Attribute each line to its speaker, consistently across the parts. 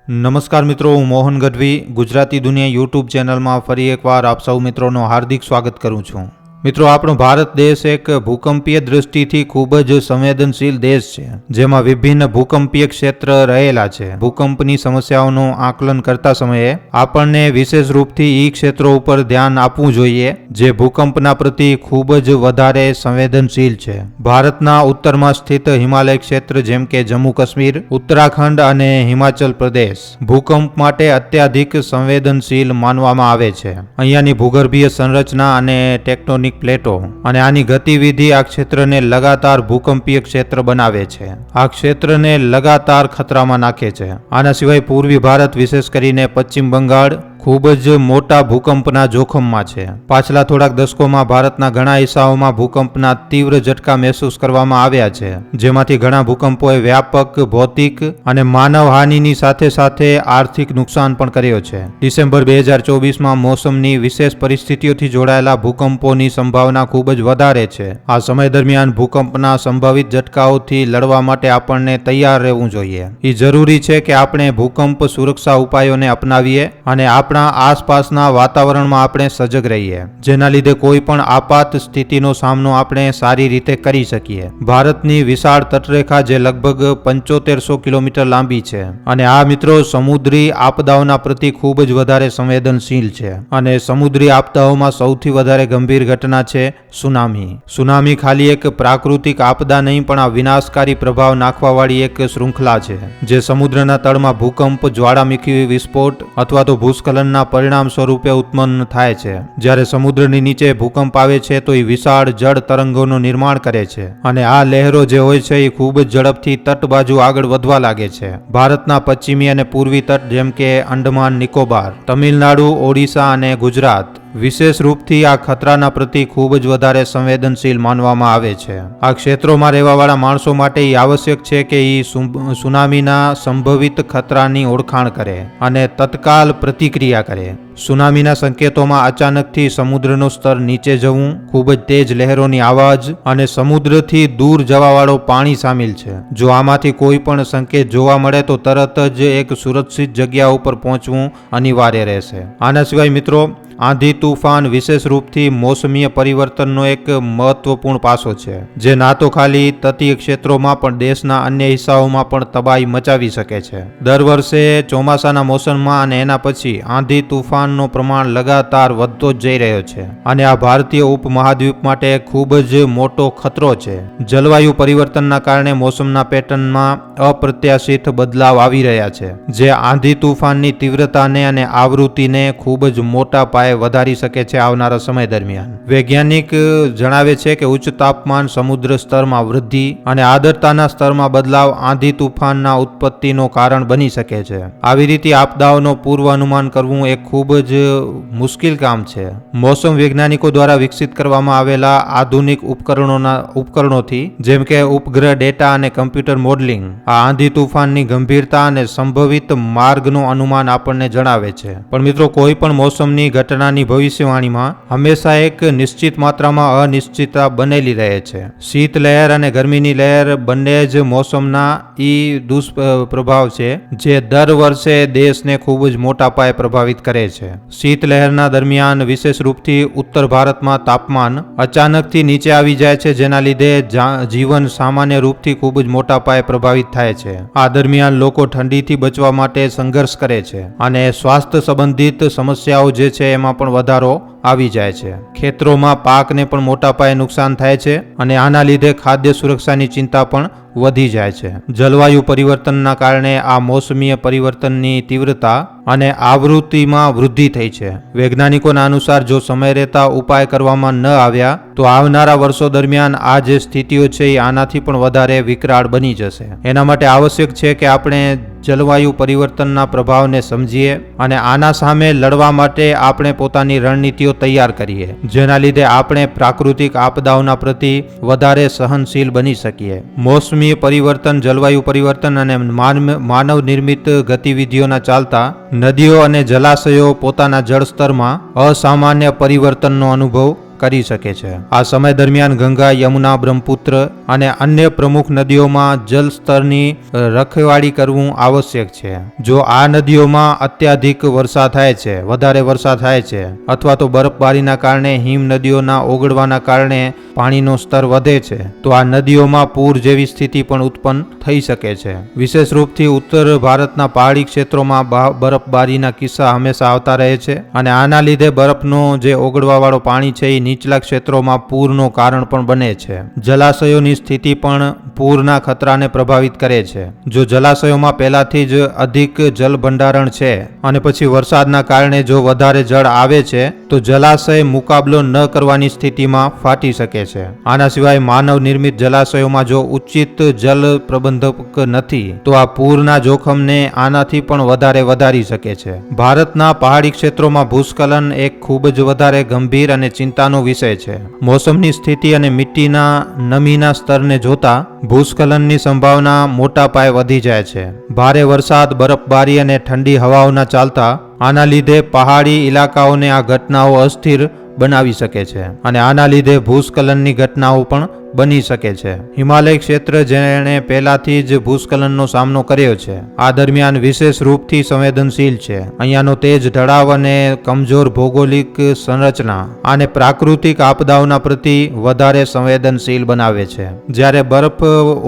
Speaker 1: નમસ્કાર મિત્રો, હું મોહન ગઢવી ગુજરાતી દુનિયા યુટ્યુબ ચેનલમાં ફરી એકવાર આપ સૌ મિત્રોનું હાર્દિક સ્વાગત કરું છું. મિત્રો, આપણો ભારત દેશ એક ભૂકંપીય દૃષ્ટિથી ખૂબ જ સંવેદનશીલ દેશ છે, જેમાં વિભિન્ન ભૂકંપીય ક્ષેત્ર રહેલા છે. ભૂકંપની સમસ્યાઓનું આકલન કરતા સમયે આપણને વિશેષ રૂપથી એ ક્ષેત્રો ઉપર ધ્યાન આપવું જોઈએ જે ભૂકંપના પ્રતિ ખૂબ જ વધારે સંવેદનશીલ છે. ભારતના ઉત્તરમાં સ્થિત હિમાલય ક્ષેત્ર જેમ કે જમ્મુ કાશ્મીર, ઉત્તરાખંડ અને હિમાચલ પ્રદેશ ભૂકંપ માટે અત્યાધિક સંવેદનશીલ માનવામાં આવે છે. અહીંયાની ભૂગર્ભીય સંરચના અને ટેક્ટોનિક પ્લેટો અને આની ગતિવિધિ આ ક્ષેત્રને લગાતાર ભૂકંપીય ક્ષેત્ર બનાવે છે. આ ક્ષેત્રને લગાતાર ખતરામાં નાખે છે. આના સિવાય પૂર્વી ભારત, વિશેષ કરીને પશ્ચિમ બંગાળ ખૂબ જ મોટા ભૂકંપના જોખમમાં છે. પાછલા થોડાક દશકોમાં ભારતના ઘણા હિસ્સાઓમાં ભૂકંપના તીવ્ર ઝટકા મહેસૂસ કરવામાં આવ્યા છે, જેમાંથી ઘણા ભૂકંપોએ વ્યાપક ભૌતિક અને માનવહાનિની સાથે સાથે આર્થિક નુકસાન પણ કર્યો છે. ડિસેમ્બર 2024માં મોસમની વિશેષ પરિસ્થિતિઓથી જોડાયેલા ભૂકંપોની સંભાવના ખૂબ જ વધારે છે. આ સમય દરમિયાન ભૂકંપના સંભવિત ઝટકાઓથી લડવા માટે આપણને તૈયાર રહેવું જોઈએ. એ જરૂરી છે કે આપણે ભૂકંપ સુરક્ષા ઉપાયોને અપનાવીએ અને આપણા આસપાસના વાતાવરણમાં આપણે સજગ રહીએ, જેના લીધે કોઈ પણ આપાત સ્થિતિનો સામનો આપણે સારી રીતે કરી શકીએ. ભારતની વિશાળ તટરેખા જે લગભગ 7500 કિલોમીટર લાંબી છે અને આ મિત્રો સમુદ્રી આપદાઓના પ્રતિ ખૂબ જ વધારે સંવેદનશીલ છે. અને સમુદ્રી આપદાઓમાં સૌથી વધારે ગંભીર ઘટના છે સુનામી. સુનામી ખાલી એક પ્રાકૃતિક આપદા નહીં, પણ આ વિનાશકારી પ્રભાવ નાખવાવાળી એક શૃંખલા છે જે સમુદ્રના તળમાં ભૂકંપ, જ્વાળામુખી વિસ્ફોટ અથવા તો ભૂસ્ખલન ના પરિણામ સ્વરૂપે ઉત્પન્ન થાય છે. જ્યારે સમુદ્રની નીચે ભૂકંપ આવે છે તો એ વિશાળ જળ તરંગોનું નિર્માણ કરે છે અને આ લહેરો જે હોય છે એ ખૂબ જ ઝડપથી તટ બાજુ આગળ વધવા લાગે છે. ભારતના પશ્ચિમી અને પૂર્વી તટ જેમ કે અંડમાન નિકોબાર, તમિલનાડુ, ઓડિશા અને ગુજરાત વિશેષ રૂપથી આ ખતરાના પ્રતિ ખૂબ જ વધારે સંવેદનશીલ માનવામાં આવે છે. આ ક્ષેત્રોમાં રહેવાવાળા માણસો માટે એ આવશ્યક છે કે એ સુનામીના સંભવિત ખતરાની ઓળખાણ કરે અને તત્કાલ પ્રતિક્રિયા કરે. સુનામીના સંકેતોમાં અચાનકથી સમુદ્રનું સ્તર નીચે જવું, ખૂબ જ તેજ લહેરોની આવાજ અને સમુદ્રથી દૂર જવાવાળો પાણી સામેલ છે. જો આમાંથી કોઈ પણ સંકેત જોવા મળે તો તરત જ એક સુરક્ષિત જગ્યા ઉપર પહોંચવું અનિવાર્ય રહેશે. આના સિવાય મિત્રો, આંધી તૂફાન વિશેષ રૂપથી મોસમીય પરિવર્તનનો એક મહત્વપૂર્ણ પાસો છે, જે ના તો ખાલી તટીય ક્ષેત્રોમાં પણ દેશના અન્ય હિસ્સાઓમાં પણ તબાહી મચાવી શકે છે. દર વર્ષે ચોમાસાના મોસમમાં અને એના પછી આંધી તૂફાનનો પ્રમાણ લગાતાર વધતો જ જઈ રહ્યો છે અને આ ભારતીય ઉપમહાદ્વીપ માટે ખૂબ જ મોટો ખતરો છે. જલવાયુ પરિવર્તનના કારણે મોસમના પેટર્નમાં અપ્રત્યાશિત બદલાવ આવી રહ્યા છે, જે આંધી તૂફાનની તીવ્રતાને અને આવૃત્તિને ખૂબ જ મોટા પાયે વધારી શકે છે આવનારા સમય દરમિયાન. વૈજ્ઞાનિક જણાવે છે કે ઉચ્ચ તાપમાન, સમુદ્ર સ્તરમાં વૃદ્ધિ અને આર્દ્રતાના સ્તરમાં બદલાવ આંધી તૂફાનના ઉત્પત્તિનું કારણ બની શકે છે. આવી રીતે આપદાઓનો પૂર્વ અનુમાન કરવું એક ખૂબ જ મુશ્કેલ કામ છે. મોસમ વૈજ્ઞાનિકો દ્વારા વિકસિત કરવામાં આવેલા આધુનિક ઉપકરણોથી જેમ કે ઉપગ્રહ ડેટા અને કમ્પ્યુટર મોડેલિંગ આ આંધી તૂફાનની ગંભીરતા અને સંભવિત માર્ગનું અનુમાન આપણને જણાવે છે. પણ મિત્રો, કોઈ પણ મોસમની ઘટનાની ભવિષ્યવાણીમાં હંમેશા એક નિશ્ચિત માત્રામાં અનિશ્ચિતતા બનેલી રહે છે. શીત લહેર અને ગરમીની લહેર બંને જ મોસમના દુષ્પ્રભાવ છે જે દર વર્ષે દેશને ખૂબ જ મોટા પાયે પ્રભાવિત કરે છે. શીત લહેરના દરમિયાન વિશેષ રૂપથી ઉત્તર ભારતમાં તાપમાન અચાનકથી નીચે આવી જાય છે, જેના લીધે જીવન સામાન્ય રૂપથી ખૂબ જ મોટા પાયે પ્રભાવિત થાય છે. આ દરમિયાન લોકો ઠંડીથી બચવા માટે સંઘર્ષ કરે છે અને સ્વાસ્થ્ય સંબંધિત સમસ્યાઓ જે છે એમાં પણ વધારો આવી જાય છે. ખેતરોમાં પાકને પણ મોટા પાયે નુકસાન થાય છે અને આના લીધે ખાદ્ય સુરક્ષાની ચિંતા પણ વધી જાય છે. જલવાયુ પરિવર્તનના કારણે આ મોસમીય પરિવર્તનની તીવ્રતા અને આવૃત્તિમાં વૃદ્ધિ થઈ છે. વૈજ્ઞાનિકોના અનુસાર જો સમય રહેતા ઉપાય કરવામાં ન આવ્યા તો આવનારા વર્ષો દરમિયાન આ જે સ્થિતિઓ છે એ આનાથી પણ વધારે વિકરાળ બની જશે. એના માટે આવશ્યક છે કે આપણે જલવાયુ પરિવર્તનના પ્રભાવને સમજીએ અને આના સામે લડવા માટે આપણે પોતાની રણનીતિઓ તૈયાર કરીએ, જેના લીધે આપણે પ્રાકૃતિક આપદાઓના પ્રતિ વધારે સહનશીલ બની શકીએ. મોસમી પરિવર્તન, જલવાયુ પરિવર્તન અને માનવ નિર્મિત ગતિવિધિઓના ચાલતા નદીઓ અને જલાશયો પોતાના જળસ્તરમાં અસામાન્ય પરિવર્તનનો અનુભવ કરી શકે છે. આ સમય દરમિયાન ગંગા, યમુના, બ્રહ્મપુત્ર અને અન્ય પ્રમુખ નદીઓમાં જલ સ્તરની રખવાળી કરવું આવશ્યક છે. જો આ નદીઓમાં અત્યાધિક વરસાદ થાય છે, વધારે વરસાદ થાય છે અથવા તો બરફબારીના કારણે હિમ નદીઓના ઓગળવાના કારણે પાણીનો સ્તર વધે છે તો આ નદીઓમાં પૂર જેવી સ્થિતિ પણ ઉત્પન્ન થઈ શકે છે. વિશેષ રૂપથી ઉત્તર ભારતના પહાડી ક્ષેત્રોમાં બરફબારીના કિસ્સા હંમેશા આવતા રહે છે અને આના લીધે બરફનો જે ઓગળવાવાળો પાણી છે એ નીચલા ક્ષેત્રોમાં પૂરનું કારણ પણ બને છે. જલાશયોની સ્થિતિ પણ પૂરના ખતરાને પ્રભાવિત કરે છે. જો જલાશયોમાં પહેલાથી જ અધિક જળ ભંડારણ છે અને પછી વરસાદના કારણે જો વધારે જળ આવે છે તો જલાશય મુકાબલો ન કરવાની સ્થિતિમાં ફાટી શકે છે. આના સિવાય માનવ નિર્મિત જલાશયોમાં જો ઉચિત જલ પ્રબંધક નથી તો આ પૂરના જોખમને આનાથી પણ વધારે વધારી શકે છે. ભારતના પહાડી ક્ષેત્રોમાં ભૂસ્ખલન એક ખૂબ જ વધારે ગંભીર અને ચિંતાનો વિષય છે. મોસમની સ્થિતિ અને મીઠીના નમીના સ્તરને જોતા ભૂસ્ખલનની સંભાવના મોટા પાયે વધી જાય છે. ભારે વરસાદ, બરફબારી અને ઠંડી હવાઓના ચાલતા આના લીધે પહાડી ઇલાકાઓને આ ઘટનાઓ અસ્થિર બનાવી શકે છે અને આના લીધે ભૂસ્ખલનની ઘટનાઓ પણ બની શકે છે. હિમાલય ક્ષેત્ર જેણે પહેલાથી જ ભૂસ્ખલનનો સામનો કર્યો છે આ દરમિયાન વિશેષ રૂપથી સંવેદનશીલ છે. અહીંયાનો તેજ ઢળાવ અને કમજોર ભૌગોલિક સંરચના આને પ્રાકૃતિક આપદાઓના પ્રતિ વધારે સંવેદનશીલ બનાવે છે. જ્યારે બરફ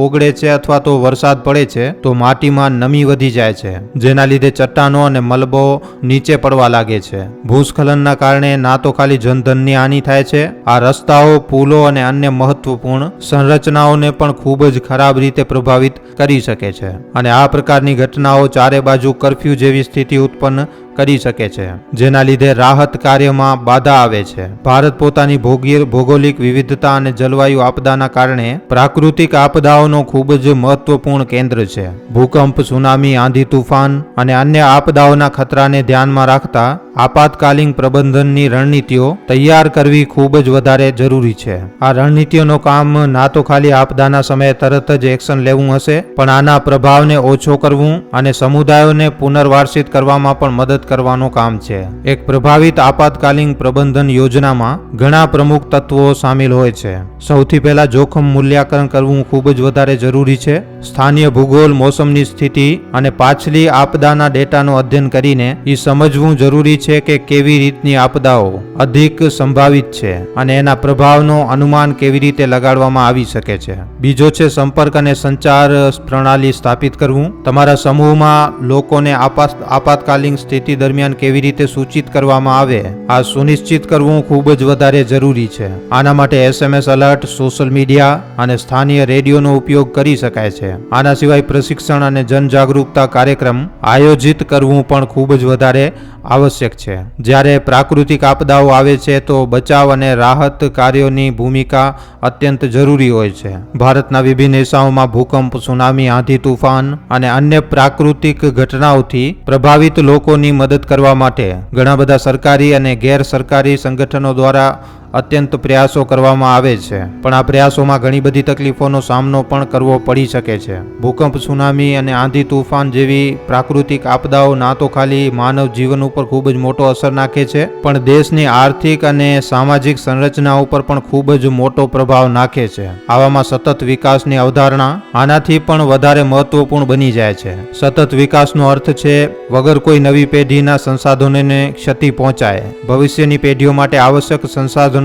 Speaker 1: ઓગળે છે અથવા તો વરસાદ પડે છે તો માટીમાં નમી વધી જાય છે જેના લીધે ચટ્ટાનો અને મલબો નીચે પડવા લાગે છે. ભૂસ્ખલનના કારણે ના તો ખાલી જનધનની હાનિ થાય છે, આ રસ્તાઓ, પુલો અને અન્ય મહત્વપૂર્ણ સંરચનાઓને પણ ખૂબ જ ખરાબ રીતે પ્રભાવિત કરી શકે છે અને આ પ્રકારની ઘટનાઓ ચારે બાજુ કર્ફ્યુ જેવી સ્થિતિ ઉત્પન્ન કરી શકે છે જેના લીધે રાહત કાર્યમાં બાધા આવે છે. ભારત પોતાની ભૌગોલિક વિવિધતા અને જલવાયુ આપદાના કારણે પ્રાકૃતિક આપદાઓનો ખૂબ જ મહત્વપૂર્ણ કેન્દ્ર છે. ભૂકંપ, સુનામી, આંધી, તૂફાન અને અન્ય આપદાઓના ખતરાને ધ્યાનમાં રાખતા આપાતકાલીન પ્રબંધનની રણનીતિઓ તૈયાર કરવી ખૂબ જ વધારે જરૂરી છે. આ રણનીતિઓનો કામ ના તો ખાલી આપદાના સમયે તરત જ એક્શન લેવું હશે પણ આના પ્રભાવને ઓછો કરવું અને સમુદાયોને પુનર્વાસિત કરવામાં પણ મદદ કરવાનું કામ છે. એક પ્રભાવિત આપાતકાલીન પ્રબંધન યોજનામાં ઘણા પ્રમુખ તત્વો સામેલ હોય છે. સૌથી પહેલા જોખમ મૂલ્યાંકન કરવું ખૂબ જ વધારે જરૂરી છે. સ્થાનિય ભૂગોળ, મોસમની સ્થિતિ અને પાછલી આપદાના ડેટાનું અધ્યયન કરીને એ સમજવું જરૂરી છે કે કેવી રીતની આપદાઓ અધિક સંભવિત છે અને એના પ્રભાવનો અનુમાન કેવી રીતે લગાડવામાં આવી શકે છે. બીજો છે સંપર્ક અને સંચાર પ્રણાલી સ્થાપિત કરવું. તમારા સમૂહમાં લોકોને આપાતકાલીન સ્થિતિ દરમિયાન કેવી રીતે સૂચિત કરવામાં આવે આ સુનિશ્ચિત કરવું ખૂબ જ વધારે જરૂરી છે. આના માટે SMS એલર્ટ, સોશિયલ મીડિયા અને સ્થાનિય રેડિયોનો ઉપયોગ કરી શકાય છે. આના સિવાય પ્રશિક્ષણ અને જનજાગૃતતા કાર્યક્રમ આયોજિત કરવું પણ ખૂબ જ વધારે આવશ્યક છે. જ્યારે પ્રાકૃતિક આપદાઓ આવે છે તો બચાવ અને રાહત કાર્યોની ભૂમિકા અત્યંત જરૂરી હોય છે. ભારતના વિભિન્ન હિસ્સાઓમાં ભૂકંપ, સુનામી, આંધી, તૂફાન અને અન્ય પ્રાકૃતિક ઘટનાઓથી પ્રભાવિત લોકોની મદદ કરવા માટે ઘણા બધા સરકારી અને ગેર સરકારી સંગઠનો દ્વારા અત્યંત પ્રયાસો કરવામાં આવે છે પણ આ પ્રયાસોમાં ઘણી બધી તકલીફોનો સામનો પણ કરવો પડી શકે છે. ભૂકંપ, સુનામી અને આંધી તૂફાન જેવી પ્રાકૃતિક આપદાઓ ના તો ખાલી માનવ જીવન ઉપર ખૂબ જ મોટો અસર નાખે છે પણ દેશની આર્થિક અને સામાજિક સંરચના ઉપર પણ ખૂબ જ મોટો પ્રભાવ નાખે છે. આવામાં સતત વિકાસની અવધારણા આનાથી પણ વધારે મહત્વપૂર્ણ બની જાય છે. સતત વિકાસનો અર્થ છે વગર કોઈ નવી પેઢીના સંસાધનોને ક્ષતિ પહોંચાય, ભવિષ્યની પેઢીઓ માટે આવશ્યક સંસાધનો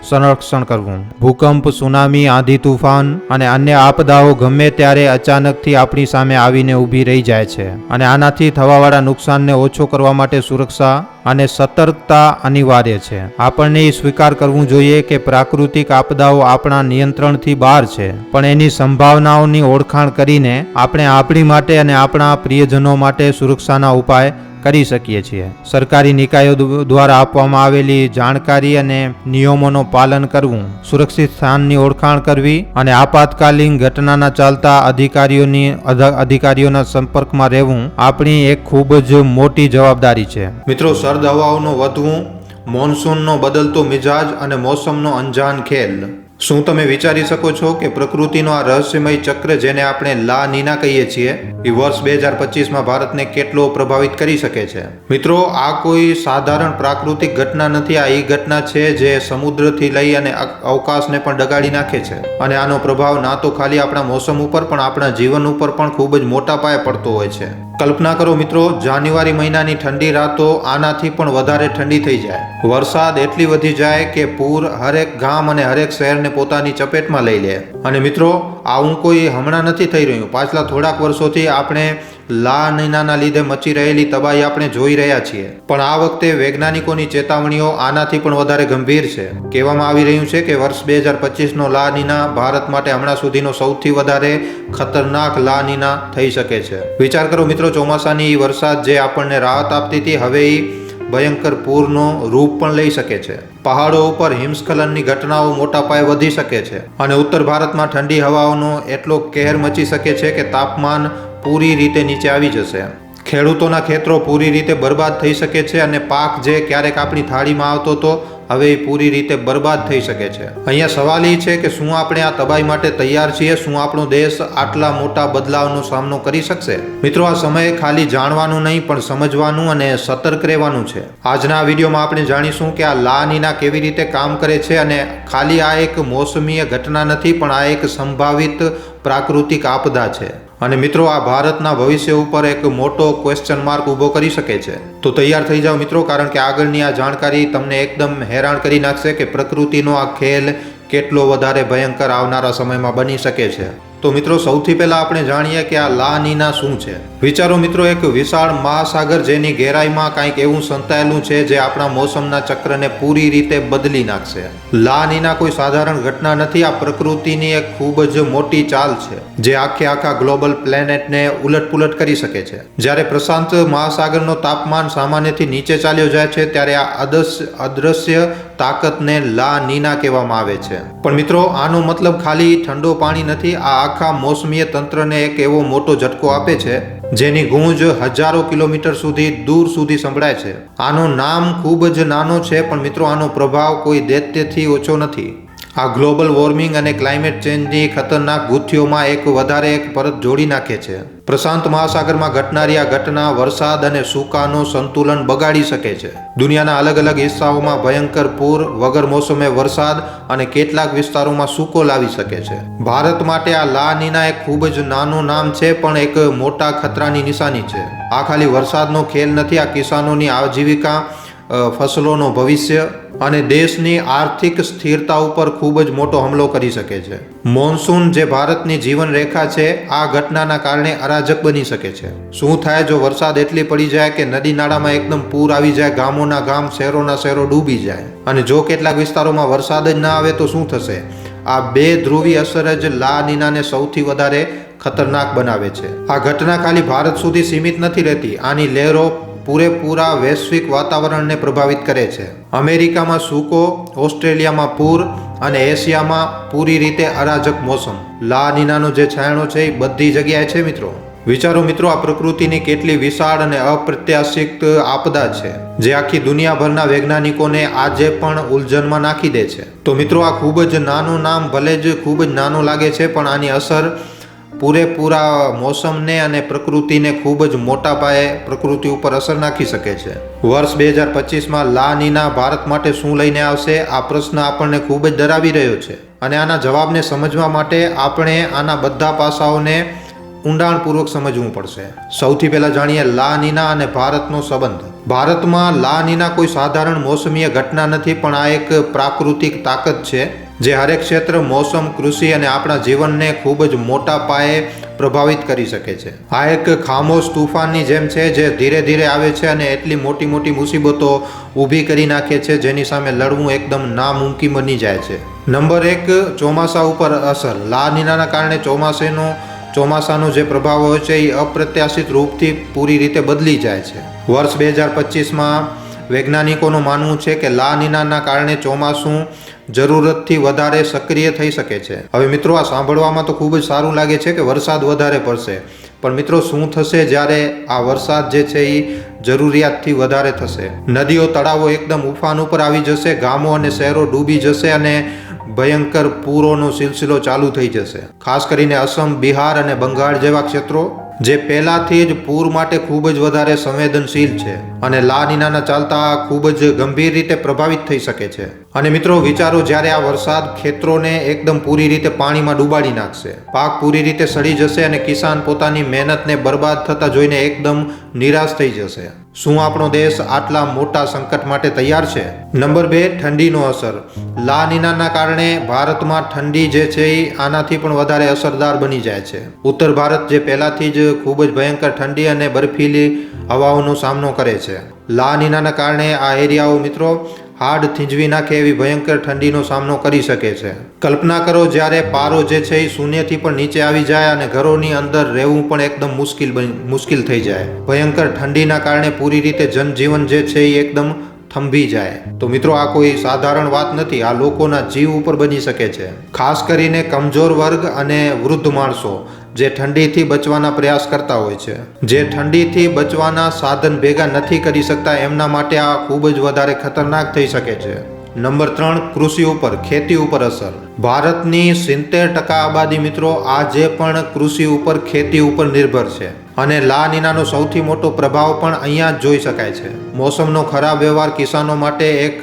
Speaker 1: સંરક્ષણ કરવું. ભૂકંપ, સુનામી, આંધી, તૂફાન અને અન્ય આપદાઓ ગમે ત્યારે અચાનકથી આપણી સામે આવીને ઊભી રહી જાય છે અને આનાથી થવાવાળા નુકસાનને ઓછો કરવા માટે સુરક્ષા અને સતર્કતા અનિવાર્ય છે. આપણને એ સ્વીકાર કરવું જોઈએ કે પ્રાકૃતિક આપદાઓ આપણા નિયંત્રણથી બહાર છે પણ એની સંભાવનાઓની ઓળખાણ કરીને આપણે આપણી માટે અને આપણા પ્રિયજનો માટે સુરક્ષાના ઉપાય કરી શકીએ છીએ. સરકારી નિકાયો દ્વારા આપવામાં આવેલી જાણકારી અને નિયમોનું પાલન કરવું, સુરક્ષિત સ્થાનની ઓળખાણ કરવી અને આપાતકાલીન ઘટનાના ચાલતા અધિકારીઓના સંપર્કમાં રહેવું આપણી એક ખૂબ જ મોટી જવાબદારી છે. મિત્રો, સર્દ હવાઓનો વધવું, મોન્સૂનનો બદલતો મિજાજ અને મોસમનો અંજાન ખેલ. શું તમે વિચારી શકો છો કે પ્રકૃતિનો આ રહસ્યમય ચક્ર જેને આપણે લા નીના કહીએ છીએ એ વર્ષ 2025માં ભારતને કેટલો પ્રભાવિત કરી શકે છે? મિત્રો, આ કોઈ સાધારણ પ્રાકૃતિક ઘટના નથી. આ એ ઘટના છે જે સમુદ્રથી લઈ અને અવકાશને પણ ડગાડી નાખે છે. અને આનો પ્રભાવ ના તો ખાલી આપણા મોસમ ઉપર પણ આપણા જીવન ઉપર પણ ખૂબ જ મોટા પાયે પડતો હોય છે. કલ્પના કરો મિત્રો, જાન્યુઆરી મહિનાની ઠંડી રાતો આનાથી પણ વધારે ઠંડી થઈ જાય. વરસાદ એટલી વધી જાય કે પૂર હરેક ગામ અને હરેક શહેરને પોતાની ચપેટમાં લઈ લે. અને મિત્રો, આવું કોઈ હમણાં નથી થઈ રહ્યું. પાછલા થોડાક વર્ષોથી આપણે લા નીનાના લીધે મચી રહેલી તબાહી આપણે જોઈ રહ્યા છીએ. પણ આ વખતે વૈજ્ઞાનિકોની ચેતવણીઓ આનાથી પણ વધારે ગંભીર છે. કહેવામાં આવી રહ્યું છે કે વર્ષ 2025નો લા નીના ભારત માટે હમણાં સુધીનો સૌથી વધારે ખતરનાક લા નીના થઈ શકે છે. વિચાર કરો મિત્રો, ચોમાસાની વરસાદ જે આપણને રાહત આપતી હતી, હવે એ ભયંકર પૂરનો રૂપ પણ લઈ શકે છે. પહાડો ઉપર હિમસ્ખલનની ઘટનાઓ મોટા પાયે વધી શકે છે. અને ઉત્તર ભારતમાં ઠંડી હવાઓનો એટલો કહેર મચી શકે છે કે તાપમાન પૂરી રીતે નીચે આવી જશે. ખેડૂતોના ખેતરો પૂરી રીતે બરબાદ થઈ શકે છે. અને પાક જે ક્યારેક આપણી થાળીમાં આવતો હતો, હવે એ પૂરી રીતે બરબાદ થઈ શકે છે. અહીંયા સવાલ એ છે કે શું આપણે આ તબાહી માટે તૈયાર છીએ? શું આપણો દેશ આટલા મોટા બદલાવનો સામનો કરી શકશે? મિત્રો, આ સમયે ખાલી જાણવાનું નહીં પણ સમજવાનું અને સતર્ક રહેવાનું છે. આજના આ વિડીયોમાં આપણે જાણીશું કે આ લા નીના કેવી રીતે કામ કરે છે. અને ખાલી આ એક મોસમીય ઘટના નથી, પણ આ એક સંભવિત પ્રાકૃતિક આપદા છે. અને મિત્રો, આ ભારતના ભવિષ્ય ઉપર એક મોટો ક્વેશ્ચન માર્ક ઊભો કરી શકે છે. તો તૈયાર થઈ જાઓ મિત્રો, કારણ કે આગળની આ જાણકારી તમને એકદમ હેરાન કરી નાખશે કે પ્રકૃતિનો આ ખેલ કેટલો વધારે ભયંકર આવનારા સમયમાં બની શકે છે. તો મિત્રો, સૌથી પહેલા આપણે જાણીએ કે આ લા નીના શું છે. વિચારો મિત્રો, એક વિશાળ મહાસાગર જેની ગહેરાઈમાં કંઈક એવું સંતાયેલું છે જે આપણા મોસમના ચક્રને પૂરી રીતે બદલી નાખશે. લા નીના કોઈ સાધારણ ઘટના નથી. આ પ્રકૃતિની એક ખૂબ જ મોટી ચાલ છે જે આખા ગ્લોબલ પ્લેનેટને ઉલટપુલટ કરી શકે છે. જ્યારે પ્રશાંત મહાસાગરનો તાપમાન સામાન્યથી નીચે ચાલ્યો જાય છે, ત્યારે આ અદ્રશ્ય તાકતને લા નીના કહેવામાં આવે છે. પણ મિત્રો, આનો મતલબ ખાલી ઠંડો પાણી નથી. આ આખા મોસમીય તંત્રને એક એવો મોટો ઝટકો આપે છે જેની ગૂંજ હજારો કિલોમીટર દૂર સુધી સંભળાય છે. આનું નામ ખૂબ જ નાનો છે, પણ મિત્રો, આનો પ્રભાવ કોઈ દૈત્યથી ઓછો નથી. આ ગ્લોબલ વોર્મિંગ અને ક્લાઇમેટ ચેન્જની ખતરનાક ગુથીઓમાં એક પરત જોડી નાખે છે. પ્રશાંત મહાસાગરમાં ઘટનારી આ ઘટના વરસાદ અને સૂકાનું સંતુલન બગાડી શકે છે. દુનિયાના અલગ અલગ હિસ્સાઓમાં ભયંકર પૂર, વગર મોસમે વરસાદ અને કેટલાક વિસ્તારોમાં સૂકો લાવી શકે છે. ભારત માટે આ લા નીના એક ખૂબ જ નાનું નામ છે, પણ એક મોટા ખતરાની નિશાની છે. આ ખાલી વરસાદનો ખેલ નથી. આ કિસાનોની આજીવિકા, ફસલોનો ભવિષ્ય અને દેશની આર્થિક સ્થિરતા ઉપર ખૂબ જ મોટો હુમલો કરી શકે છે. મોન્સૂન જે ભારતની જીવન રેખા છે, આ ઘટનાના કારણે અરાજક બની શકે છે. શું થાય જો વરસાદ એટલી પડી જાય કે નદી નાળામાં એકદમ પૂર આવી જાય, ગામોના ગામ, શહેરોના શહેરો ડૂબી જાય? અને જો કેટલાક વિસ્તારોમાં વરસાદ જ ના આવે તો શું થશે? આ બે ધ્રુવી અસર જ લા નીનાને સૌથી વધારે ખતરનાક બનાવે છે. આ ઘટના ખાલી ભારત સુધી સીમિત નથી રહેતી. આની લહેરો પૂરેપૂરા વૈશ્વિક વાતાવરણને પ્રભાવિત કરે છે. અમેરિકામાં સૂકો, ઓસ્ટ્રેલિયામાં પૂર અને એશિયામાં પૂરી રીતે અરાજક મોસમ. લા નીનાનો જે છાંયડો છે એ બધી જગ્યાએ છે મિત્રો. વિચારો મિત્રો, આ પ્રકૃતિની કેટલી વિશાળ અને અપ્રત્યાશિત આપદા છે જે આખી દુનિયાભરના વૈજ્ઞાનિકોને આજે પણ ઉલઝનમાં નાખી દે છે. તો મિત્રો, આ ખૂબ જ નાનું નામ ભલે જ ખૂબ જ નાનું લાગે છે, પણ આની અસર પૂરેપૂરા મોસમને અને પ્રકૃતિને ખૂબ જ મોટા પાયે પ્રકૃતિ ઉપર અસર નાખી શકે છે. વર્ષ 2025માં લા નીના ભારત માટે શું લઈને આવશે? આ પ્રશ્ન આપણને ખૂબ જ ડરાવી રહ્યો છે. અને આના જવાબને સમજવા માટે આપણે આના બધા પાસાઓને ઊંડાણપૂર્વક સમજવું પડશે. સૌથી પહેલા જાણીએ લા નીના અને ભારતનો સંબંધ. ભારતમાં લા નીના કોઈ સાધારણ મોસમીય ઘટના નથી, પણ આ એક પ્રાકૃતિક તાકાત છે જે હરેક ક્ષેત્ર, મોસમ, કૃષિ અને આપણા જીવનને ખૂબ જ મોટા પાયે પ્રભાવિત કરી શકે છે. આ એક ખામોશ તુફાનની જેમ છે જે ધીરે ધીરે આવે છે અને એટલી મોટી મોટી મુસીબતો ઊભી કરી નાખે છે જેની સામે લડવું એકદમ નામુમકિન બની જાય છે. નંબર 1, ચોમાસા ઉપર અસર. લા નીનાના કારણે ચોમાસાનો જે પ્રભાવ હોય છે એ અપ્રત્યાશિત રૂપથી પૂરી રીતે બદલી જાય છે. વર્ષ 2025માં વૈજ્ઞાનિકોનું માનવું છે કે લા નીનાના કારણે ચોમાસું જરૂરતથી વધારે સક્રિય થઈ શકે છે. હવે મિત્રો, આ સાંભળવામાં તો ખૂબ જ સારું લાગે છે કે વરસાદ વધારે પડશે, પણ મિત્રો શું થશે જ્યારે આ વરસાદ જે છે એ જરૂરિયાતથી વધારે થશે. નદીઓ તળાવો એકદમ ઉફાન ઉપર આવી જશે, ગામો અને શહેરો ડૂબી જશે અને ભયંકર પૂરોનો સિલસિલો ચાલુ થઈ જશે. ખાસ કરીને અસમ, બિહાર અને બંગાળ જેવા ક્ષેત્રો જે પહેલાથી જ પૂર માટે ખૂબ જ વધારે સંવેદનશીલ છે અને લા નીનાના ચાલતા ખૂબ જ ગંભીર રીતે પ્રભાવિત થઈ શકે છે. અને મિત્રો વિચારો, જ્યારે આ વરસાદ ખેતરોને એકદમ પૂરી રીતે પાણીમાં ડૂબાડી નાખશે, પાક પૂરી રીતે સડી જશે અને કિસાન પોતાની મહેનતને બરબાદ થતા જોઈને એકદમ નિરાશ થઈ જશે. શું આપણો દેશ આટલા મોટા સંકટ માટે તૈયાર છે? નંબર 2, ઠંડીનો અસર. લા નીનાના કારણે ભારતમાં ઠંડી જે છે એ આનાથી પણ વધારે અસરદાર બની જાય છે. ઉત્તર ભારત જે પહેલાથી જ ખૂબ જ ભયંકર ઠંડી અને બરફીલી હવાઓનો સામનો કરે છે, લા નીનાના કારણે આ એરિયાઓ મિત્રો હાડ થીંજવી નાખે એવી ભયંકર ઠંડીનો સામનો કરી શકે છે. કલ્પના કરો, જ્યારે પારો જે છે એ શૂન્યથી પણ નીચે આવી જાય અને ઘરોની અંદર રહેવું પણ એકદમ મુશ્કેલ થઈ જાય. ભયંકર ઠંડીના કારણે પૂરી રીતે જનજીવન જે છે એ એકદમ થંભી જાય. તો મિત્રો આ કોઈ સાધારણ વાત નથી, આ લોકોના જીવ ઉપર બની શકે છે. ખાસ કરીને કમજોર વર્ગ અને વૃદ્ધ માણસો જે ઠંડીથી બચવાના પ્રયાસ કરતા હોય છે, જે ઠંડીથી બચવાના સાધન ભેગા નથી કરી શકતા, એમના માટે આ ખૂબ જ વધારે ખતરનાક થઈ શકે છે. નંબર 3, કૃષિ ઉપર, ખેતી ઉપર અસર. ભારતની 70% આબાદી મિત્રો આજે પણ કૃષિ ઉપર, ખેતી ઉપર નિર્ભર છે અને લા નીનાનો સૌથી મોટો પ્રભાવ પણ અહીંયા જ જોઈ શકાય છે. મોસમનો ખરાબ વ્યવહાર કિસાનો માટે એક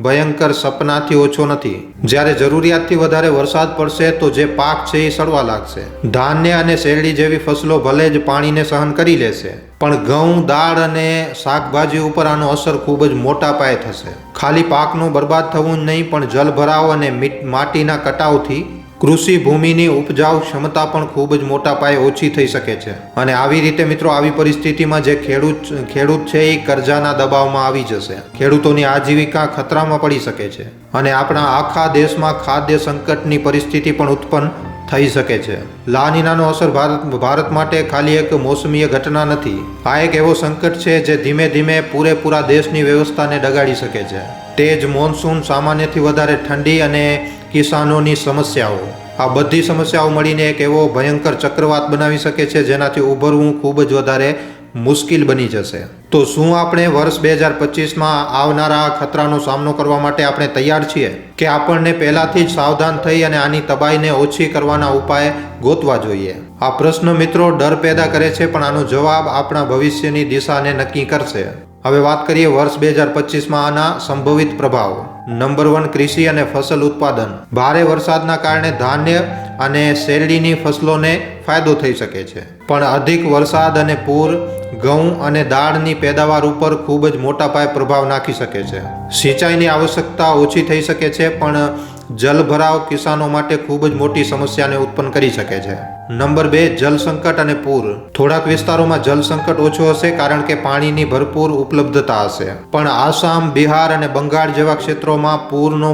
Speaker 1: ભયંકર સપનાથી ઓછો નથી. જ્યારે જરૂરિયાતથી વધારે વરસાદ પડશે તો જે પાક છે એ સડવા લાગશે. ધાન્ય અને શેરડી જેવી ફસલો ભલે જ પાણીને સહન કરી લેશે, પણ ઘઉં, દાળ અને શાકભાજી ઉપર આનો અસર ખૂબ જ મોટા પાયે થશે. ખાલી પાકનું બરબાદ થવું જ નહીં, પણ જલભરાવ અને માટીના કટાવથી કૃષિ ભૂમિની ઉપજાઉ ક્ષમતા પણ ખૂબ જ મોટા પાયે ઓછી થઈ શકે છે. અને આવી રીતે મિત્રો આવી પરિસ્થિતિમાં જે ખેડૂત છે એ કર્જાના દબાવમાં આવી જશે. ખેડૂતોની આજીવિકા ખતરામાં પડી શકે છે અને આપણા આખા દેશમાં ખાદ્ય સંકટની પરિસ્થિતિ પણ ઉત્પન્ન થઈ શકે છે. લા નીનાનો અસર ભારત માટે ખાલી એક મોસમીય ઘટના નથી. આ એક એવો સંકટ છે જે ધીમે ધીમે પૂરેપૂરા દેશની વ્યવસ્થાને ડગાડી શકે છે. તેજ મોન્સૂન, સામાન્યથી વધારે ઠંડી અને કિસાનોની સમસ્યાઓ, આ બધી સમસ્યાઓ મળીને એક એવો ભયંકર ચક્રવાત બનાવી શકે છે જેનાથી ઉભરવું ખૂબ જ વધારે મુશ્કેલ બની જશે. તો શું આપણે વર્ષ 2025માં આવનારા ખતરાનો સામનો કરવા માટે આપણે તૈયાર છીએ કે આપણને પહેલાથી જ સાવધાન થઈ અને આની તબાહીને ઓછી કરવાના ઉપાય ગોતવા જોઈએ? આ પ્રશ્ન મિત્રો ડર પેદા કરે છે, પણ આનો જવાબ આપણા ભવિષ્યની દિશાને નક્કી કરશે. હવે વાત કરીએ વર્ષ 2025માં આના સંભવિત પ્રભાવ. નંબર 1, કૃષિ અને ફસલ ઉત્પાદન. ભારે વરસાદના કારણે ધાન્ય અને શેરડીની ફસલોને ફાયદો થઈ શકે છે, પણ અધિક વરસાદ અને પૂર ઘઉં અને દાળની પેદાવાર ઉપર ખૂબ જ મોટા પાયે પ્રભાવ નાખી શકે છે. સિંચાઈની આવશ્યકતા ઓછી થઈ શકે છે, પણ જલભરાવ કિસાનો માટે ખૂબ જ મોટી સમસ્યાને ઉત્પન્ન કરી શકે છે. નંબર 2, જલ સંકટ અને પૂર. થોડાક વિસ્તારોમાં જલ સંકટ ઓછો હશે કારણ કે પાણીની ભરપૂર ઉપલબ્ધતા હશે, પણ આસામ, બિહાર અને બંગાળ જેવા ક્ષેત્રોમાં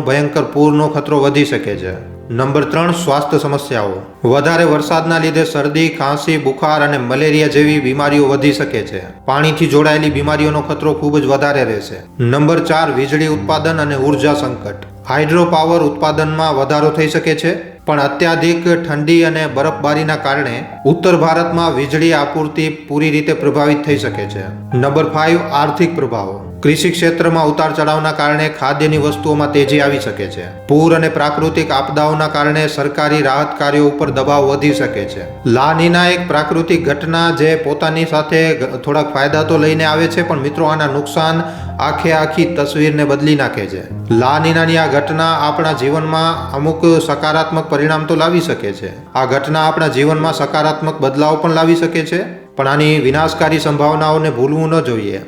Speaker 1: ભયંકર પૂરનો ખતરો વધી શકે છે. નંબર 3, સ્વાસ્થ્ય સમસ્યાઓ. વધારે વરસાદના લીધે શરદી, ખાંસી, બુખાર અને મલેરિયા જેવી બીમારીઓ વધી શકે છે. પાણીથી જોડાયેલી બીમારીઓનો ખતરો ખૂબ જ વધારે રહેશે. નંબર 4, વીજળી ઉત્પાદન અને ઉર્જા સંકટ. હાઇડ્રો પાવર ઉત્પાદનમાં વધારો થઈ શકે છે, પણ અત્યાધિક ઠંડી અને બરફબારીના કારણે ઉત્તર ભારતમાં વીજળી આપૂર્તિ પૂરી રીતે પ્રભાવિત થઈ શકે છે. નંબર 5, આર્થિક પ્રભાવો. કૃષિ ક્ષેત્રમાં ઉતાર ચઢાવના કારણે ખાદ્યની વસ્તુઓમાં તેજી આવી શકે છે. પૂર અને પ્રાકૃતિક આપદાઓના કારણે સરકારી રાહત કાર્યો ઉપર દબાવ વધી શકે છે. લા નીના એક પ્રાકૃતિક ઘટના જે પોતાની સાથે થોડાક ફાયદા તો લઈને આવે છે, પણ મિત્રો આના નુકસાન આખી તસવીરને બદલી નાખે છે. લા નીનાની આ ઘટના આપણા જીવનમાં અમુક સકારાત્મક પરિણામ તો લાવી શકે છે. આ ઘટના આપણા જીવનમાં સકારાત્મક બદલાવ પણ લાવી શકે છે, પણ આની વિનાશકારી સંભાવનાઓને ભૂલવું ન જોઈએ.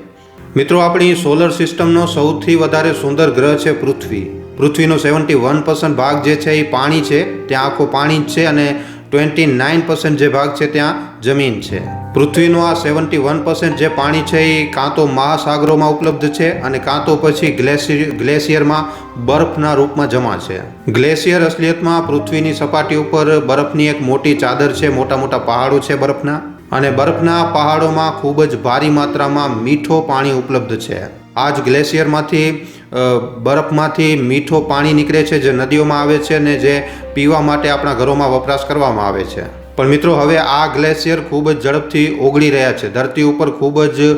Speaker 1: મિત્રો, આપણી સોલર સિસ્ટમનો સૌથી વધારે સુંદર ગ્રહ છે પૃથ્વી. પૃથ્વીનો 71% ભાગ જે છે એ પાણી છે, ત્યાં આખો પાણી જ છે, અને 29% જે ભાગ છે ત્યાં જમીન છે. પૃથ્વીનું આ 71% જે પાણી છે એ કાં તો મહાસાગરોમાં ઉપલબ્ધ છે અને કાં તો પછી ગ્લેશિયરમાં બરફના રૂપમાં જમા છે. ગ્લેશિયર અસલિયતમાં પૃથ્વીની સપાટી ઉપર બરફની એક મોટી ચાદર છે, મોટા મોટા પહાડો છે બરફના, અને બરફના પહાડોમાં ખૂબ જ ભારી માત્રામાં મીઠો પાણી ઉપલબ્ધ છે. આ જ ગ્લેશિયરમાંથી બરફમાંથી મીઠો પાણી નીકળે છે જે નદીઓમાં આવે છે અને જે પીવા માટે આપણા ઘરોમાં વપરાશ કરવામાં આવે છે. પણ મિત્રો, હવે આ ગ્લેશિયર ખૂબ જ ઝડપથી ઓગળી રહ્યા છે. ધરતી ઉપર ખૂબ જ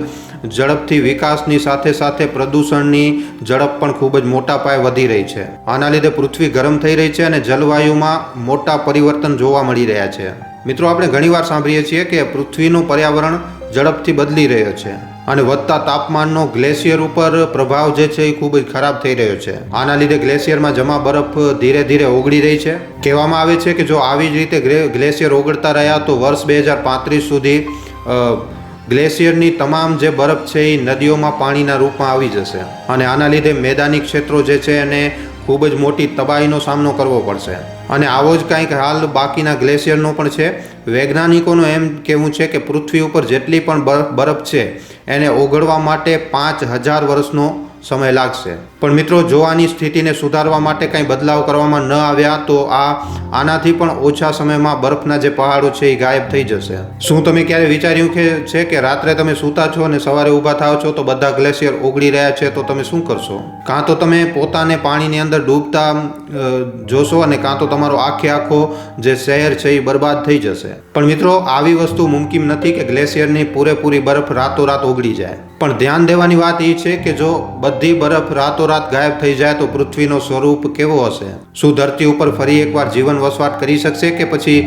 Speaker 1: ઝડપથી વિકાસની સાથે સાથે પ્રદૂષણની ઝડપ પણ ખૂબ જ મોટા પાયે વધી રહી છે. આના લીધે પૃથ્વી ગરમ થઈ રહી છે અને જલવાયુમાં મોટા પરિવર્તન જોવા મળી રહ્યા છે. મિત્રો, આપણે ઘણીવાર સાંભળીએ છીએ કે પૃથ્વીનું પર્યાવરણ ઝડપથી બદલી રહ્યો છે અને વધતા તાપમાનનો ગ્લેશિયર ઉપર પ્રભાવ જે છે એ ખૂબ જ ખરાબ થઈ રહ્યો છે. આના લીધે ગ્લેશિયરમાં જમા બરફ ધીરે ધીરે ઓગળી રહી છે. કહેવામાં આવે છે કે જો આવી જ રીતે ગ્લેશિયર ઓગળતા રહ્યા તો વર્ષ 2035 સુધી ગ્લેશિયરની તમામ જે બરફ છે એ નદીઓમાં પાણીના રૂપમાં આવી જશે અને આના લીધે મેદાની ક્ષેત્રો જે છે એને ખૂબ જ મોટી તબાહીનો સામનો કરવો પડશે. અને આવો જ કંઈક હાલ બાકીના ગ્લેશિયરનો પણ છે. વૈજ્ઞાનિકોનું એમ કહેવું છે કે પૃથ્વી ઉપર જેટલી પણ બરફ છે એને ઓગળવા માટે 5000 વર્ષનો સમય લાગશે. પણ મિત્રો, જો આની સ્થિતિને સુધારવા માટે કંઈ બદલાવ કરવામાં ન આવ્યા તો આનાથી પણ ઓછા સમયમાં બરફના જે પહાડો છે એ ગાયબ થઈ જશે. શું તમે ક્યારે વિચાર્યું છે કે રાત્રે તમે સૂતા છો અને સવારે ઊભા થાવ છો તો બધા ગ્લેશિયર ઓગળી રહ્યા છે તો તમે શું કરશો? કાં તો તમે પોતાને પાણીની અંદર ડૂબતા જોશો અને કાં તો તમારો આખો જે શહેર છે એ બરબાદ થઈ જશે. પણ મિત્રો, આવી વસ્તુ મુમકિન નથી કે ગ્લેશિયરની પૂરેપૂરી બરફ રાતોરાત ઓગળી જાય. પણ ધ્યાન દેવાની વાત એ છે કે જો બધી બરફ રાતોરાત ગાયબ થઈ જાય તો પૃથ્વીનો સ્વરૂપ કેવો હશે? શું ધરતી ઉપર ફરી એકવાર જીવન વસવાટ કરી શકશે કે પછી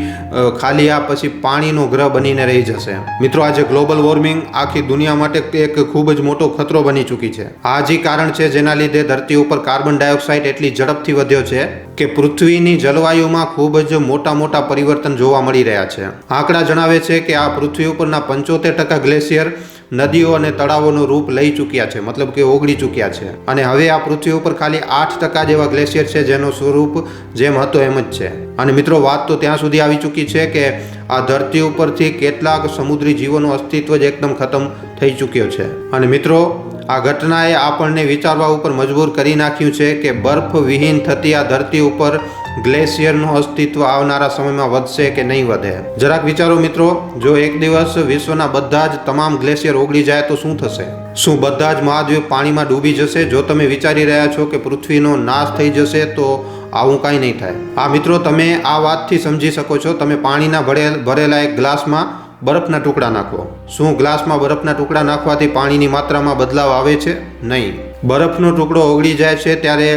Speaker 1: ખાલી પછી પાણીનો ગ્રહ બનીને રહી જશે? મિત્રો, આજે ગ્લોબલ વોર્મિંગ આખી દુનિયા માટે એક ખૂબ જ મોટો ખતરો બની ચૂકી છે. આ જ કારણ છે જેના લીધે ધરતી ઉપર કાર્બન ડાયોક્સાઇડ એટલી ઝડપથી વધ્યો છે કે પૃથ્વીની જલવાયુમાં ખૂબ જ મોટા પરિવર્તન જોવા મળી રહ્યા છે. આંકડા જણાવે છે કે આ પૃથ્વી ઉપરના 75% ગ્લેશિયર નદીઓ અને તળાવોનું રૂપ લઈ ચૂક્યા છે, મતલબ કે ઓગળી ચૂક્યા છે. અને હવે આ પૃથ્વી ઉપર ખાલી 8% જેવા ગ્લેશિયર છે જેનો સ્વરૂપ જેમ હતો એમ જ છે. અને મિત્રો, વાત તો ત્યાં સુધી આવી ચૂકી છે કે આ ધરતી ઉપરથી કેટલાક સમુદ્રી જીવોનું અસ્તિત્વ જ એકદમ ખતમ થઈ ચૂક્યો છે. અને મિત્રો, આ ઘટનાએ આપણને વિચારવા ઉપર મજબૂર કરી નાખ્યું છે કે બરફ વિહીન થતી આ ધરતી ઉપર ગ્લેશિયરનું અસ્તિત્વ આવનારા સમયમાં વધશે કે નહીં વધે. જરાક વિચારો મિત્રો, જો એક દિવસ વિશ્વના બધા જ તમામ ગ્લેશિયર ઓગળી જાય તો શું થશે? શું બધા જ મહાદ્વીપ પાણીમાં ડૂબી જશે? જો તમે વિચારી રહ્યા છો કે પૃથ્વીનો નાશ થઈ જશે તો આવું કાંઈ નહીં થાય. હા મિત્રો, તમે આ વાતથી સમજી શકો છો. તમે પાણીના ભરેલા એક ગ્લાસમાં બરફના ટુકડા નાખો. શું ગ્લાસમાં બરફના ટુકડા નાખવાથી પાણીની માત્રામાં બદલાવ આવે છે? નહીં. બરફનો ટુકડો ઓગળી જાય છે ત્યારે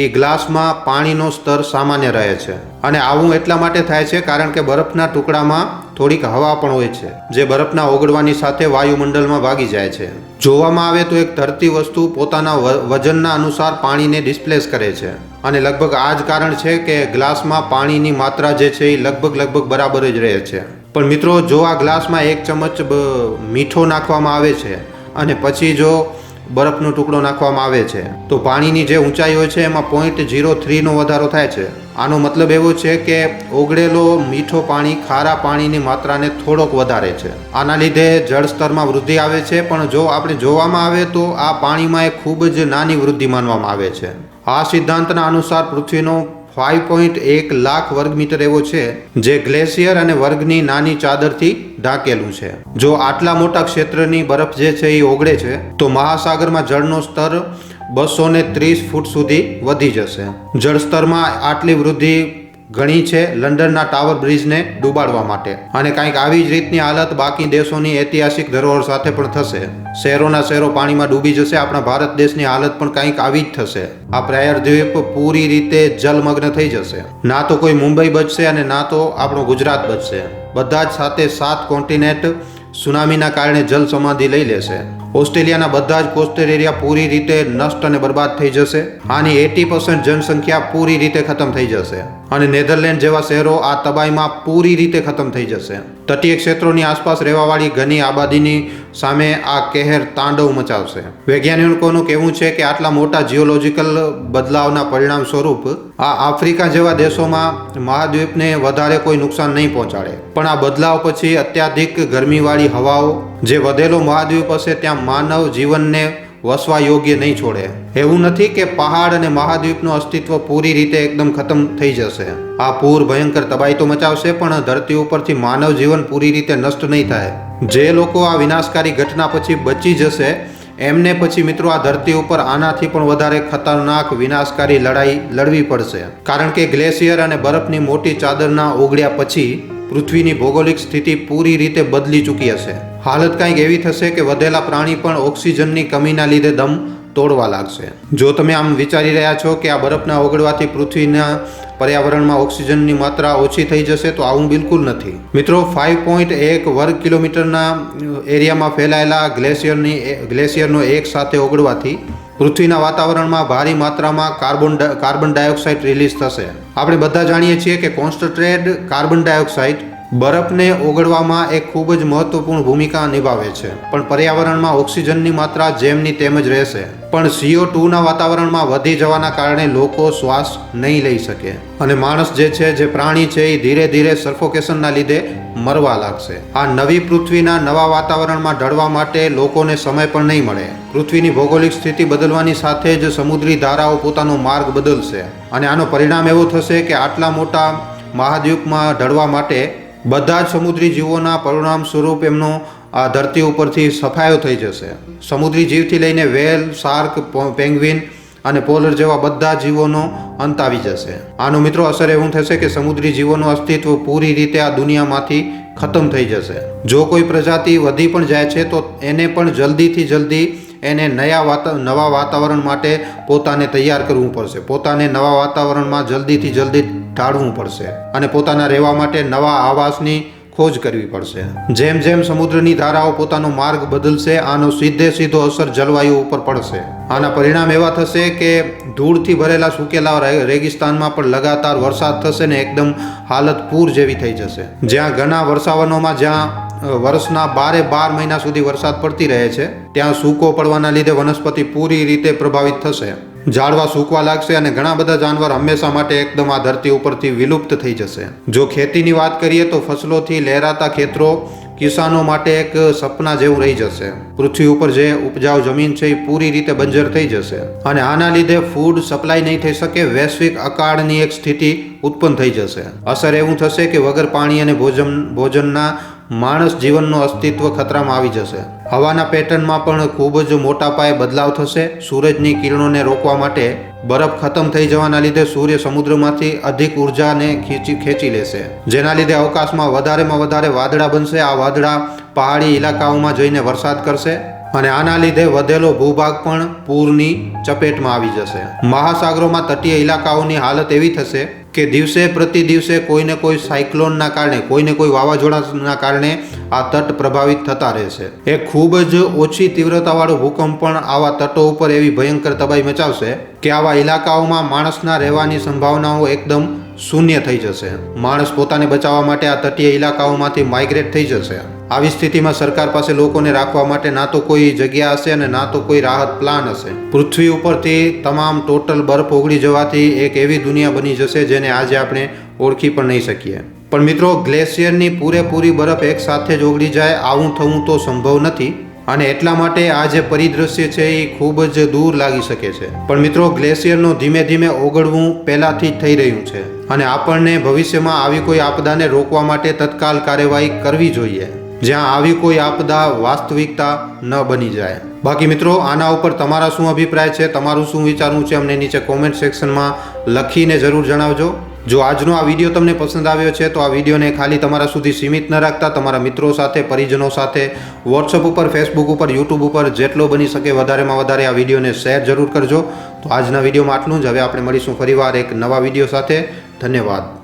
Speaker 1: એ ગ્લાસમાં પાણીનો સ્તર સામાન્ય રહે છે. અને આવું એટલા માટે થાય છે કારણ કે બરફના ટુકડામાં થોડીક હવા પણ હોય છે જે બરફના ઓગળવાની સાથે વાયુમંડળમાં ભાગી જાય છે. જોવામાં આવે તો એક ધરતી વસ્તુ પોતાના વજનના અનુસાર પાણીને ડિસ્પ્લેસ કરે છે અને લગભગ આ જ કારણ છે કે ગ્લાસમાં પાણીની માત્રા જે છે એ લગભગ બરાબર જ રહે છે. પણ મિત્રો, જો આ ગ્લાસમાં 1 ચમચ મીઠો નાખવામાં આવે છે અને પછી જો બરફનો ટુકડો નાખવામાં આવે છે તો પાણીની જે ઊંચાઈ હોય છે એમાં 0.03નો વધારો થાય છે. આનો મતલબ એવો છે કે ઓગળેલો મીઠો પાણી ખારા પાણીની માત્રાને થોડોક વધારે છે. આના લીધે જળસ્તરમાં વૃદ્ધિ આવે છે. પણ જો આપણે જોવામાં આવે તો આ પાણીમાં એક ખૂબ જ નાની વૃદ્ધિ માનવામાં આવે છે. આ સિદ્ધાંતના અનુસાર પૃથ્વીનો 5.1 લાખ વર્ગમીટર એવો છે જે ગ્લેશિયર અને વર્ગની નાની ચાદરથી ઢાંકેલું છે. જો આટલા મોટા ક્ષેત્રની બરફ જે છે એ ઓગળે છે તો મહાસાગરમાં જળનો સ્તર 230 ફૂટ સુધી વધી જશે. જળસ્તરમાં આટલી વૃદ્ધિ ઘણી છે લંડનના ટાવર બ્રિજને ડૂબાડવા માટે. અને કંઈક આવી જ રીતની હાલત બાકી દેશોની ઐતિહાસિક ધરોહર સાથે પણ થશે. શહેરોના શહેરો પાણીમાં ડૂબી જશે. આપણા ભારત દેશની હાલત પણ કંઈક આવી જ થશે. આ પ્રાયરદ્વીપ પૂરી રીતે જલમગ્ન થઈ જશે. ના તો કોઈ મુંબઈ બચશે અને ના તો આપણો ગુજરાત બચશે. બધા જ સાથે 7 કોન્ટિનેન્ટ સુનામીના કારણે જલ સમાધિ લઈ લેશે. ઓસ્ટ્રેલિયાના બધા જ કોસ્ટલ એરિયા પૂરી રીતે નષ્ટ અને બરબાદ થઈ જશે. આની 80% જનસંખ્યા પૂરી રીતે ખતમ થઈ જશે. અને નેધરલેન્ડ જેવા શહેરો આ તબાહીમાં પૂરી રીતે ખતમ થઈ જશે. તટીય ક્ષેત્રોની આસપાસ રહેવાવાળી ઘણી આબાદીની સામે આ કહેર તાંડવ મચાવશે. વૈજ્ઞાનિકોનું કહેવું છે કે આટલા મોટા જીઓલોજીકલ બદલાવના પરિણામ સ્વરૂપ આ આફ્રિકા જેવા દેશોમાં મહાદ્વીપને વધારે કોઈ નુકસાન નહીં પહોંચાડે. પણ આ બદલાવ પછી અત્યાધિક ગરમીવાળી હવાઓ જે વધેલો મહાદ્વીપ હશે ત્યાં માનવ જીવનને વસવા યોગ્ય નહીં છોડે. એવું નથી કે પહાડ અને મહાદ્વીપનું અસ્તિત્વ પૂરી રીતે એકદમ ખતમ થઈ જશે. આ પૂર ભયંકર તબાહી તો મચાવશે પણ ધરતી ઉપરથી માનવ જીવન પૂરી રીતે નષ્ટ નહીં થાય. જે લોકો આ વિનાશકારી ઘટના પછી બચી જશે એમને પછી મિત્રો આ ધરતી ઉપર આનાથી પણ વધારે ખતરનાક વિનાશકારી લડાઈ લડવી પડશે. કારણ કે ગ્લેશિયર અને બરફની મોટી ચાદરના ઓગળ્યા પછી પૃથ્વીની ભૌગોલિક સ્થિતિ પૂરી રીતે બદલી ચૂકી હશે. હાલત કંઈક એવી થશે કે વધેલા પ્રાણી પણ ઓક્સિજનની કમીના લીધે દમ તોડવા લાગશે. જો તમે આમ વિચારી રહ્યા છો કે આ બરફના ઓગળવાથી પૃથ્વીના પર્યાવરણમાં ઓક્સિજનની માત્રા ઓછી થઈ જશે, તો આવું બિલકુલ નથી. મિત્રો 5.1 વર્ગ કિલોમીટરના એરિયામાં ફેલાયેલા ગ્લેશિયરનો એક સાથે ઓગળવાથી પૃથ્વીના વાતાવરણમાં ભારે માત્રામાં કાર્બન ડાયોક્સાઇડ રિલીઝ થશે. આપણે બધા જાણીએ છીએ કે કોન્સન્ટ્રેટેડ કાર્બન ડાયોક્સાઇડ બરફને ઓગળવામાં એક ખૂબ જ મહત્વપૂર્ણ ભૂમિકા નિભાવે છે, પણ પર્યાવરણમાં ઓક્સિજનની માત્રા જેમની તેમ જ રહેશે. પણ CO2ના વાતાવરણમાં વધી જવાના કારણે લોકો શ્વાસ નહીં લઈ શકે અને માણસ જે પ્રાણી છે એ ધીરે ધીરે સફોકેશનના લીધે મરવા લાગશે. આ નવી પૃથ્વીના નવા વાતાવરણમાં ઢળવા માટે લોકોને સમય પણ નહીં મળે. પૃથ્વીની ભૌગોલિક સ્થિતિ બદલવાની સાથે જ સમુદ્રી ધારાઓ પોતાનો માર્ગ બદલશે અને આનો પરિણામ એવો થશે કે આટલા મોટા મહાદ્વીપમાં ઢળવા માટે બધા જ સમુદ્રી જીવોના પરિણામ સ્વરૂપ એમનો આ ધરતી ઉપરથી સફાયો થઈ જશે. સમુદ્રી જીવથી લઈને વેલ, શાર્ક, પેંગ્વિન અને પોલર જેવા બધા જીવોનો અંત આવી જશે. આનો મિત્રો અસર એવું થશે કે સમુદ્રી જીવોનું અસ્તિત્વ પૂરી રીતે આ દુનિયામાંથી ખતમ થઈ જશે. જો કોઈ પ્રજાતિ વધી પણ જાય છે તો એને પણ જલ્દીથી જલ્દી એને નવા વાતાવરણ માટે પોતાને તૈયાર કરવું પડશે. પોતાને નવા વાતાવરણમાં જલ્દીથી જલ્દી ઢાળવું પડશે અને પોતાના રહેવા માટે નવા આવાસની ખોજ કરવી પડશે. જેમ જેમ સમુદ્રની ધારાઓ પોતાનો માર્ગ બદલશે, આનો સીધો અસર જલવાયુ ઉપર પડશે. આના પરિણામ એવા થશે કે ધૂળથી ભરેલા સૂકેલા રેગિસ્તાનમાં પણ લગાતાર વરસાદ થશે ને એકદમ હાલત પૂર જેવી થઈ જશે. જ્યાં ઘણા વર્ષાવનોમાં જ્યાં વર્ષના 12 મહિના સુધી વરસાદ પડતી રહે છે, ત્યાં સૂકો પડવાના લીધે વનસ્પતિ પૂરી રીતે પ્રભાવિત થશે. ઝાડવા સૂકવા લાગશે અને ઘણા બધા જાનવર હંમેશા માટે એકદમ આ ધરતી ઉપરથી વિલુપ્ત થઈ જશે. જો ખેતીની વાત કરીએ તો ફસલોથી લહેરાતા ખેતરો કિસાનો માટે એક સપના જેવું રહી જશે. પૃથ્વી ઉપર જે ઉપજાઉ જમીન છે એ પૂરી રીતે બંજર થઈ જશે અને આના લીધે ફૂડ સપ્લાય નહીં થઈ શકે. વૈશ્વિક અકાળની એક સ્થિતિ ઉત્પન્ન થઈ જશે. અસર એવું થશે કે વગર પાણી અને ભોજનના માણસ જીવનનું અસ્તિત્વ ખતરામાં આવી જશે. હવાના પેટર્નમાં પણ ખૂબ જ મોટા પાયે બદલાવ થશે. સૂરજની કિરણોને રોકવા માટે બરફ ખતમ થઈ જવાના લીધે સૂર્ય સમુદ્રમાંથી અધિક ઉર્જાને ખેંચી લેશે, જેના લીધે અવકાશમાં વધારેમાં વધારે વાદળા બનશે. આ વાદળા પહાડી ઇલાકાઓમાં જઈને વરસાદ કરશે અને આના લીધે વધેલો ભૂભાગ પણ પૂરની ચપેટમાં આવી જશે. મહાસાગરોમાં તટીય ઇલાકાઓની હાલત એવી થશે કે દિવસે પ્રતિ દિવસે કોઈને કોઈ સાયક્લોનના કારણે, કોઈને કોઈ વાવાઝોડાના કારણે આ તટ પ્રભાવિત થતા રહેશે. એક ખૂબ જ ઓછી તીવ્રતાવાળો ભૂકંપ પણ આવા તટો ઉપર એવી ભયંકર તબાહી મચાવશે કે આવા ઇલાકાઓમાં માણસના રહેવાની સંભાવનાઓ એકદમ શૂન્ય થઈ જશે. માણસ પોતાને બચાવવા માટે આ તટીય ઇલાકાઓમાંથી માઇગ્રેટ થઈ જશે. આવી સ્થિતિમાં સરકાર પાસે લોકોને રાખવા માટે ના તો કોઈ જગ્યા હશે અને ના તો કોઈ રાહત પ્લાન હશે. પૃથ્વી ઉપરથી તમામ ટોટલ બરફ ઓગળી જવાથી એક એવી દુનિયા બની જશે જેને આજે આપણે ઓળખી પણ નહીં શકીએ. પણ મિત્રો, ગ્લેશિયરની પૂરેપૂરી બરફ એક સાથે જ ઓગળી જાય આવું થવું તો સંભવ નથી અને એટલા માટે આ જે પરિદ્રશ્ય છે એ ખૂબ જ દૂર લાગી શકે છે. પણ મિત્રો, ગ્લેશિયરનો ધીમે ધીમે ઓગળવું પહેલાથી જ થઈ રહ્યું છે અને આપણને ભવિષ્યમાં આવી કોઈ આપદાને રોકવા માટે તત્કાલ કાર્યવાહી કરવી જોઈએ, જ્યાં આવી કોઈ આપદા વાસ્તવિકતા ન બની જાય. બાકી મિત્રો, આના ઉપર તમારા શું અભિપ્રાય છે, તમારું શું વિચારવું છે, અમને નીચે કોમેન્ટ સેક્શનમાં લખીને જરૂર જણાવજો. જો આજનો આ વિડીયો તમને પસંદ આવ્યો છે તો આ વિડીયોને ખાલી તમારા સુધી સીમિત ન રાખતા તમારા મિત્રો સાથે, પરિજનો સાથે, વોટ્સઅપ ઉપર, ફેસબુક ઉપર, યુટ્યુબ ઉપર જેટલો બની શકે વધારેમાં વધારે આ વિડીયોને શેર જરૂર કરજો. તો આજના વિડીયોમાં આટલું જ. હવે આપણે મળીશું ફરીવાર એક નવા વિડીયો સાથે. ધન્યવાદ.